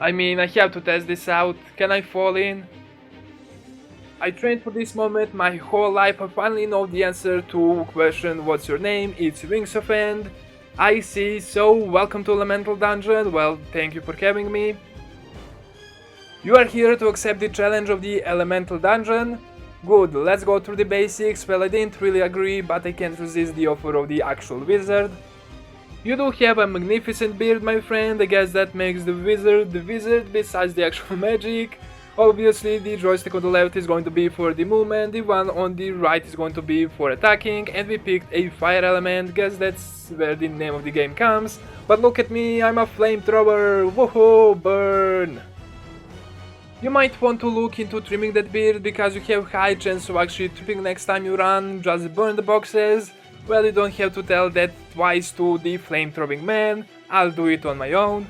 I mean, I have to test this out. Can I fall in? I trained for this moment my whole life. I finally know the answer to question what's your name. It's Wings of End. I see, so welcome to Elemental Dungeon. Well, thank you for having me. You are here to accept the challenge of the Elemental Dungeon. Good, let's go through the basics. Well, I didn't really agree, but I can't resist the offer of the actual wizard. You do have a magnificent beard, my friend. I guess that makes the wizard besides the actual magic. Obviously, the joystick on the left is going to be for the movement, the one on the right is going to be for attacking, and we picked a fire element. Guess that's where the name of the game comes. But look at me, I'm a flamethrower. Woohoo, burn! You might want to look into trimming that beard because you have high chance of actually tripping next time you run. Just burn the boxes. Well, you don't have to tell that twice to the flamethrowing man. I'll do it on my own.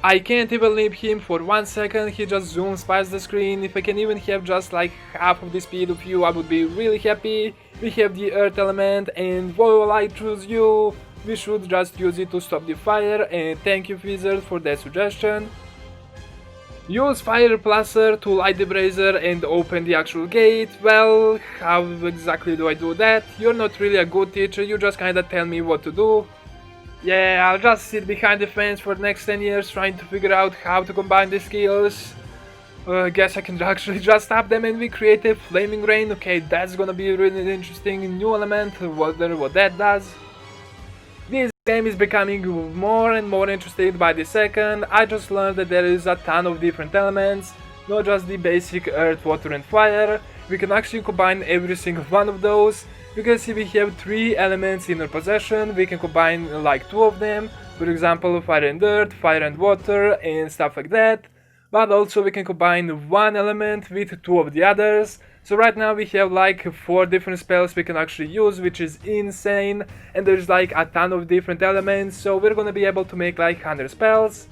I can't even leave him for 1 second, he just zooms past the screen. If I can even have just like half of the speed of you, I would be really happy. We have the earth element and while I choose you, we should just use it to stop the fire, and thank you wizard for that suggestion. Use fire placer to light the brazier and open the actual gate. Well, how exactly do I do that? You're not really a good teacher, you just kinda tell me what to do. Yeah, I'll just sit behind the fence for the next 10 years trying to figure out how to combine the skills. I guess I can actually just stop them and we create a flaming rain. Okay, that's gonna be a really interesting new element, wonder what that does. This game is becoming more and more interesting by the second. I just learned that there is a ton of different elements, not just the basic earth, water and fire. We can actually combine every single one of those. You can see we have 3 elements in our possession. We can combine like 2 of them, for example fire and earth, fire and water and stuff like that. But also we can combine 1 element with 2 of the others. So right now we have like 4 different spells we can actually use, which is insane. And there's like a ton of different elements, so we're gonna be able to make like 100 spells.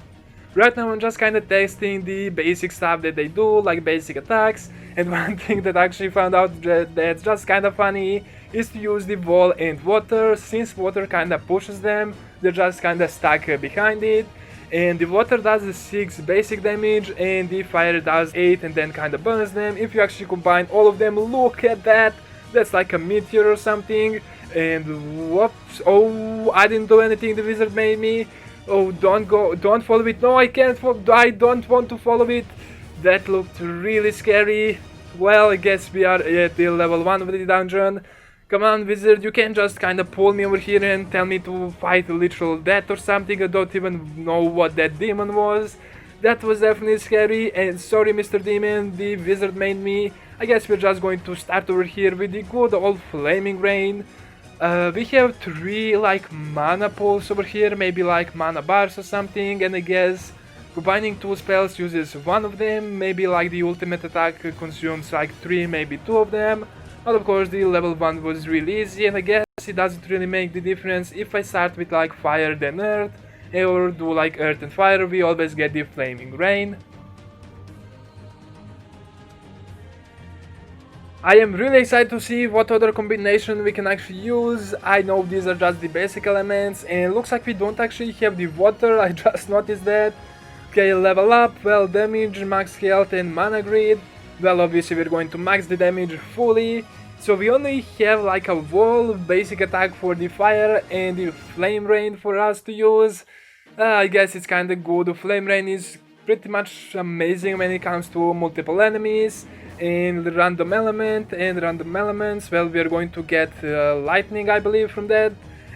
Right now I'm just kinda testing the basic stuff that they do, like basic attacks, and one thing that I actually found out that's just kinda funny is to use the wall and water. Since water kinda pushes them, they're just kinda stuck behind it, and the water does 6 basic damage and the fire does 8 and then kinda burns them. If you actually combine all of them, look at that, that's like a meteor or something. And whoops, oh, I didn't do anything, the wizard made me. Oh, don't follow it. No, I can't I don't want to follow it. That looked really scary. Well, I guess we are at the level 1 of the dungeon. Come on, wizard, you can't just kinda pull me over here and tell me to fight a literal death or something. I don't even know what that demon was. That was definitely scary, and sorry Mr. Demon, the wizard made me. I guess we're just going to start over here with the good old flaming rain. We have 3 like mana pools over here, maybe like mana bars or something, and I guess combining 2 spells uses 1 of them, maybe like the ultimate attack consumes like 3, maybe 2 of them. But of course the level 1 was really easy, and I guess it doesn't really make the difference if I start with like fire then earth, or do like earth and fire, we always get the flaming rain. I am really excited to see what other combination we can actually use. I know these are just the basic elements, and looks like we don't actually have the water, I just noticed that. Okay, level up, well, damage, max health and mana grid. Well, obviously we're going to max the damage fully. So we only have like a wall, basic attack for the fire and the flame rain for us to use. I guess it's kinda good. The flame rain is pretty much amazing when it comes to multiple enemies. And random element and random elements, well, we are going to get lightning, I believe, from that.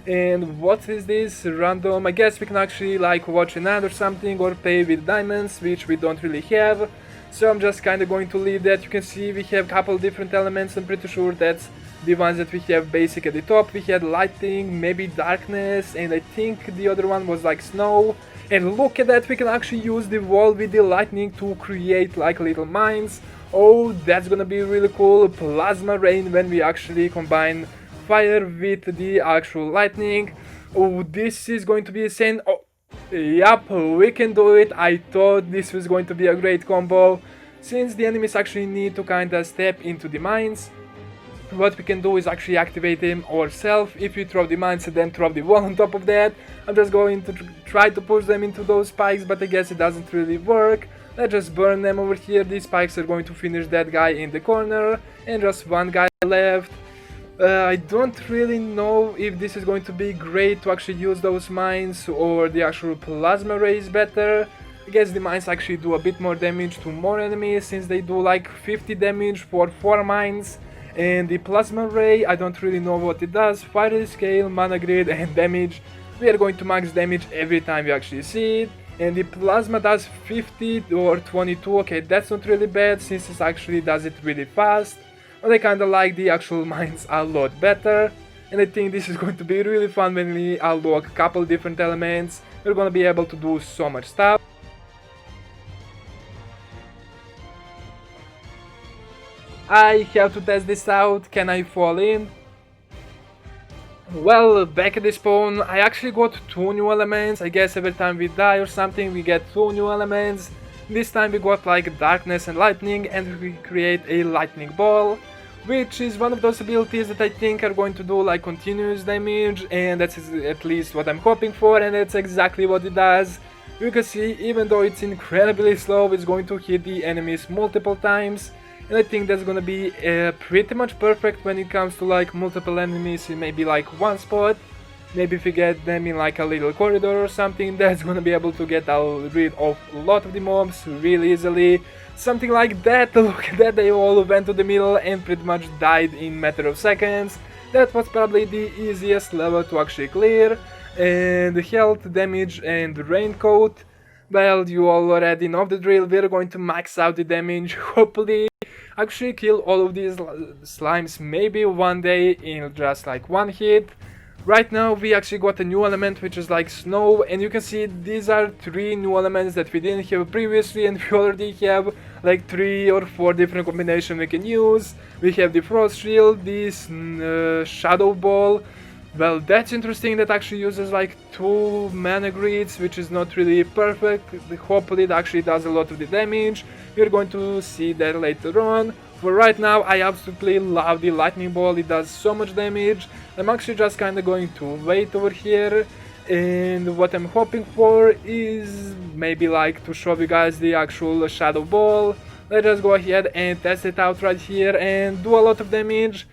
And what is this? Random, I guess we can actually like watch an ad or something or pay with diamonds, which we don't really have. So I'm just kinda going to leave that. You can see we have a couple different elements. I'm pretty sure that's the ones that we have basic at the top. We had lighting, maybe darkness, and I think the other one was like snow. And look at that, we can actually use the wall with the lightning to create like little mines. Oh, that's gonna be really cool. Plasma rain when we actually combine fire with the actual lightning. Oh, this is going to be insane. Oh, yup, we can do it. I thought this was going to be a great combo, since the enemies actually need to kinda step into the mines. what we can do is actually activate him ourselves. If we throw the mines and then throw the wall on top of that, I'm just going to try to push them into those spikes, but I guess it doesn't really work. Let's just burn them over here. These spikes are going to finish that guy in the corner, and just one guy left. I don't really know if this is going to be great to actually use those mines or the actual plasma ray is better. I guess the mines actually do a bit more damage to more enemies, since they do like 50 damage for 4 mines. And the plasma ray, I don't really know what it does. Fire scale, mana grid and damage. We are going to max damage every time we actually see it. And the plasma does 50 or 22, okay, that's not really bad since it actually does it really fast. But I kinda like the actual mines a lot better. And I think this is going to be really fun when we unlock a couple different elements. We're gonna be able to do so much stuff. I have to test this out. Can I fall in? Well, back at the spawn, I actually got 2 new elements. I guess every time we die or something we get 2 new elements. This time we got like darkness and lightning, and we create a lightning ball, which is one of those abilities that I think are going to do like continuous damage, and that's at least what I'm hoping for, and that's exactly what it does. You can see, even though it's incredibly slow, it's going to hit the enemies multiple times. And I think that's gonna be pretty much perfect when it comes to like multiple enemies in maybe like one spot. Maybe if we get them in like a little corridor or something, that's gonna be able to get rid of a lot of the mobs really easily. Something like that. Look at that, they all went to the middle and pretty much died in a matter of seconds. That was probably the easiest level to actually clear. And health, damage and raincoat. Well, you already know the drill. We're going to max out the damage, hopefully actually kill all of these slimes maybe one day in just like one hit. Right now we actually got a new element which is like snow, and you can see these are 3 new elements that we didn't have previously, and we already have like 3 or 4 different combinations we can use. We have the frost shield, this shadow ball. Well, that's interesting, that actually uses like 2 mana grids, which is not really perfect. Hopefully it actually does a lot of the damage. We're going to see that later on. For right now, I absolutely love the lightning ball, it does so much damage. I'm actually just kinda going to wait over here, and what I'm hoping for is maybe like to show you guys the actual shadow ball. Let's just go ahead and test it out right here and do a lot of damage.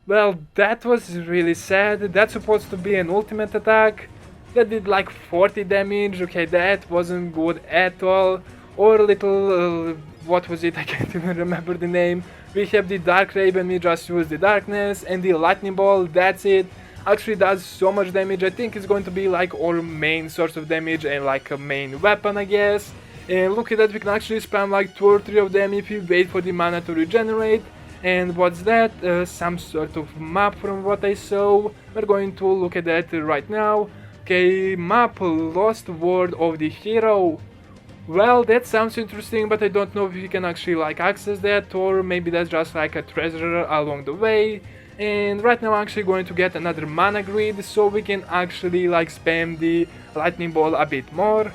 Well, that was really sad. That's supposed to be an ultimate attack. That did like 40 damage. Okay, that wasn't good at all. Or a little, what was it? I can't even remember the name. We have the Dark Raven, we just use the darkness, and the lightning ball, that's it. Actually does so much damage. I think it's going to be like our main source of damage and like a main weapon, I guess. And look at that, we can actually spam like 2 or 3 of them if we wait for the mana to regenerate. And what's that? Some sort of map from what I saw. We're going to look at that right now. Okay, map, Lost World of the Hero. Well, that sounds interesting, but I don't know if you can actually like access that, or maybe that's just like a treasure along the way. And right now I'm actually going to get another mana grid, so we can actually like spam the lightning ball a bit more.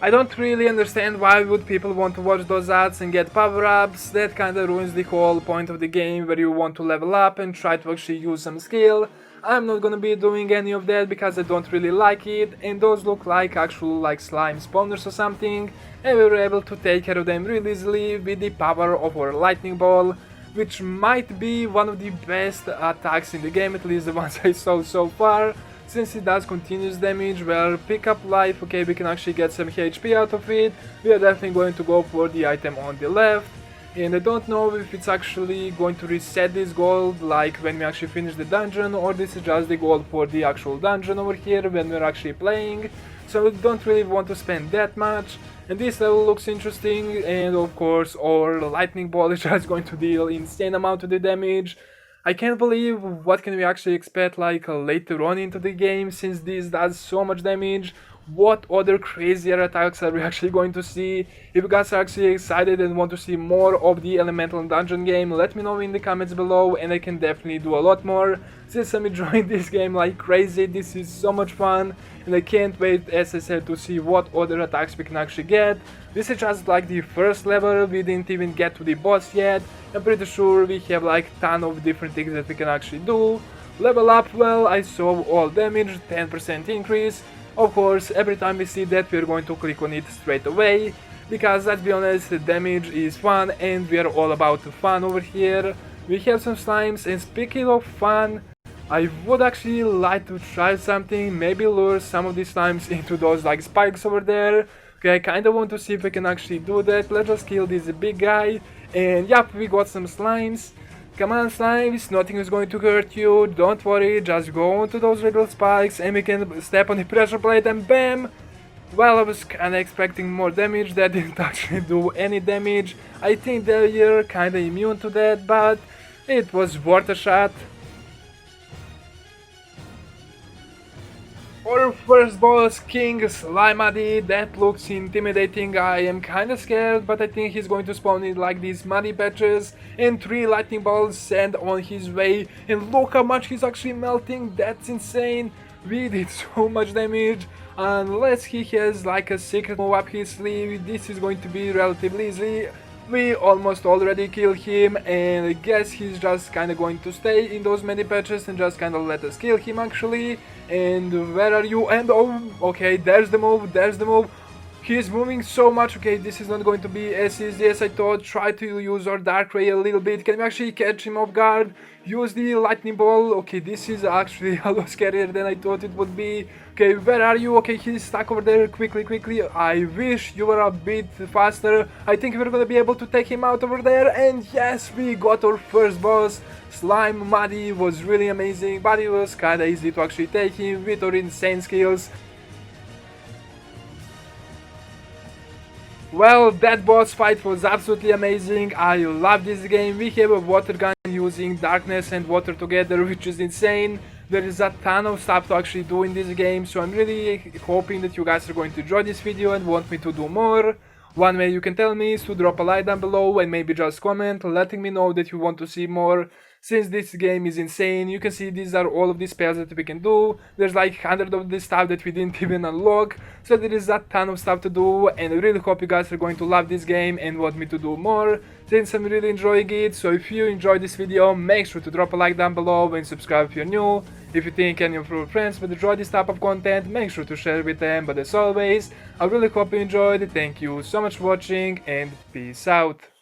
I don't really understand why would people want to watch those ads and get power-ups. That kinda ruins the whole point of the game, where you want to level up and try to actually use some skill. I'm not gonna be doing any of that because I don't really like it, and those look like actual like slime spawners or something, and we were able to take care of them really easily with the power of our lightning ball, which might be one of the best attacks in the game, at least the ones I saw so far. Since it does continuous damage, well, pick up life, okay, we can actually get some HP out of it. We are definitely going to go for the item on the left. And I don't know if it's actually going to reset this gold like when we actually finish the dungeon, or this is just the gold for the actual dungeon over here when we're actually playing. So we don't really want to spend that much. And this level looks interesting, and of course our lightning ball is just going to deal insane amount of the damage. I can't believe what can we actually expect like later on into the game, since this does so much damage. what other crazier attacks are we actually going to see. If you guys are actually excited and want to see more of the elemental dungeon game, let me know in the comments below and I can definitely do a lot more, since I'm enjoying this game like crazy. This is so much fun and I can't wait, as I said, to see what other attacks we can actually get. This is just like the first level, we didn't even get to the boss yet. I'm pretty sure we have like ton of different things that we can actually do. Level up, well, I saw all damage, 10% increase. Of course, every time we see that, we're going to click on it straight away, because let's be honest, damage is fun and we are all about fun over here. We have some slimes, and speaking of fun, I would actually like to try something, maybe lure some of these slimes into those like spikes over there. Okay, I kinda want to see if I can actually do that. Let's just kill this big guy, and yep, we got some slimes. Come on, slimes, nothing is going to hurt you, don't worry, just go onto those little spikes and we can step on the pressure plate and BAM! Well, I was kinda expecting more damage, that didn't actually do any damage. I think they're kinda immune to that, but it was worth a shot. Our first boss, King Slimady, that looks intimidating. I am kinda scared, but I think he's going to spawn in like these muddy patches and 3 lightning balls send on his way. And look how much he's actually melting, that's insane. We did so much damage. Unless he has like a secret move up his sleeve, this is going to be relatively easy. We almost already killed him, and I guess he's just kinda going to stay in those many patches and just kinda let us kill him actually. And where are you? And oh, okay, there's the move, there's the move. He's moving so much. Okay, this is not going to be as easy as I thought. Try to use our dark ray a little bit. Can we actually catch him off guard? Use the lightning ball. Okay, this is actually a lot scarier than I thought it would be. Okay, where are you? Okay, he's stuck over there. Quickly, quickly. I wish you were a bit faster. I think we're gonna be able to take him out over there. And yes, we got our first boss. Slime Muddy was really amazing, but it was kinda easy to actually take him with our insane skills. Well, that boss fight was absolutely amazing. I love this game. We have a water gun using darkness and water together, which is insane. There is a ton of stuff to actually do in this game, so I'm really hoping that you guys are going to enjoy this video and want me to do more. One way you can tell me is to drop a like down below and maybe just comment, letting me know that you want to see more. Since this game is insane, you can see these are all of the spells that we can do. There's like 100 of this stuff that we didn't even unlock, so there is a ton of stuff to do, and I really hope you guys are going to love this game and want me to do more, since I'm really enjoying it. So if you enjoyed this video, make sure to drop a like down below and subscribe if you're new. If you think any of your friends would enjoy this type of content, make sure to share with them. But as always, I really hope you enjoyed. Thank you so much for watching and peace out.